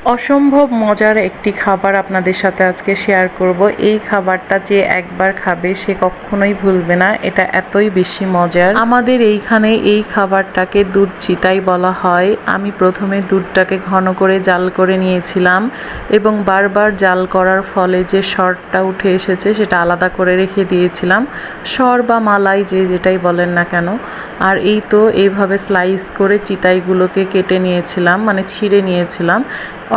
অসম্ভব মজার একটি খাবার আপনাদের সাথে আজকে শেয়ার করব। এই খাবারটা যে একবার খাবে সে কখনোই ভুলবে না, এটা এতই বেশি মজার। আমাদের এইখানে এই খাবারটাকে দুধ চিতাই বলা হয়। আমি প্রথমে দুধটাকে ঘন করে জাল করে নিয়েছিলাম এবং বারবার জাল করার ফলে যে সরটা উঠে এসেছে সেটা আলাদা করে রেখে দিয়েছিলাম। সর বা মালাই যে যেটাই বলেন না কেন। আর এই তো এইভাবে স্লাইস করে চিতাইগুলোকে কেটে নিয়েছিলাম, মানে ছিঁড়ে নিয়েছিলাম।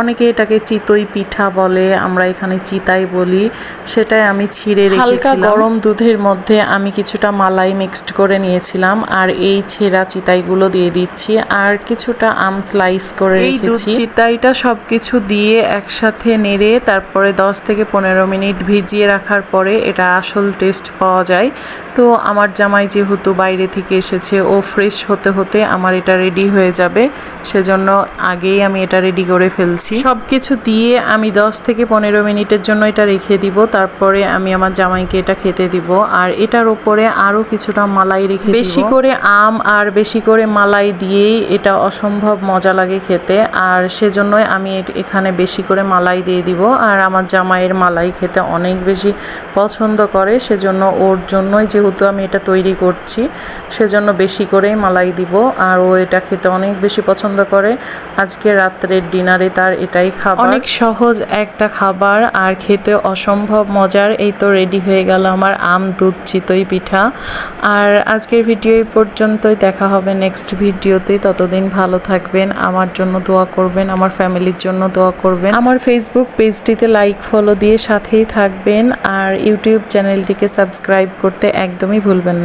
অনেকে এটাকে চিতই পিঠা বলে, আমরা এখানে চিতাই বলি। সেটাই আমি ছিঁড়ে রেখেছিলাম। হালকা গরম দুধের মধ্যে আমি কিছুটা মালাই মিক্সড করে নিয়েছিলাম আর এই ছেঁড়া চিতাইগুলো দিয়ে দিচ্ছি আর কিছুটা আম স্লাইস করে রেখেছি। এই দুধ চিতাইটা সবকিছু দিয়ে একসাথে নেড়ে তারপরে 10 থেকে 15 মিনিট ভিজিয়ে রাখার পরে এটা আসল টেস্ট পাওয়া যায়। তো আমার জামাই যেহেতু বাইরে থেকে এসেছে, ও ফ্রেশ হতে হতে আমার এটা রেডি হয়ে যাবে, সেজন্য আগেই আমি এটা রেডি করে ফেলছি। সবকিছু দিয়ে আমি 10 থেকে 15 মিনিটের জন্য এটা রেখে দিব, তারপরে আমি আমার জামাইকে এটা খেতে দিব। আর এটার উপরে আরো কিছুটা মালাই রেখে দিব। বেশি করে আম আর বেশি করে মালাই দিয়েই এটা অসম্ভব মজা লাগে খেতে, আর সেজন্যই আমি এখানে বেশি করে মালাই দিয়ে দিব। আর আমার জামাইয়ের মালাই খেতে অনেক বেশি পছন্দ করে, সেজন্য ওর জন্যই যেহেতু আমি এটা তৈরি করছি সেজন্য বেশি করেই মালাই দিব। আর ও এটা খেতে অনেক বেশি পছন্দ করে। আজকে রাত্রের ডিনারে তার এটাই খাবার। অনেক সহজ একটা খাবার আর খেতে অসম্ভব মজার। এই তো রেডি হয়ে গেল আমার আম দুধ চিতই পিঠা। আর আজকের ভিডিও এই পর্যন্তই, দেখা হবে নেক্সট ভিডিওতে। ততদিন ভালো থাকবেন, আমার জন্য দোয়া করবেন, আমার ফ্যামিলির জন্য দোয়া করবেন। আমার ফেসবুক পেজটিতে লাইক ফলো দিয়ে সাথেই থাকবেন আর ইউটিউব চ্যানেলটিকে সাবস্ক্রাইব করতে একদমই ভুলবেন না।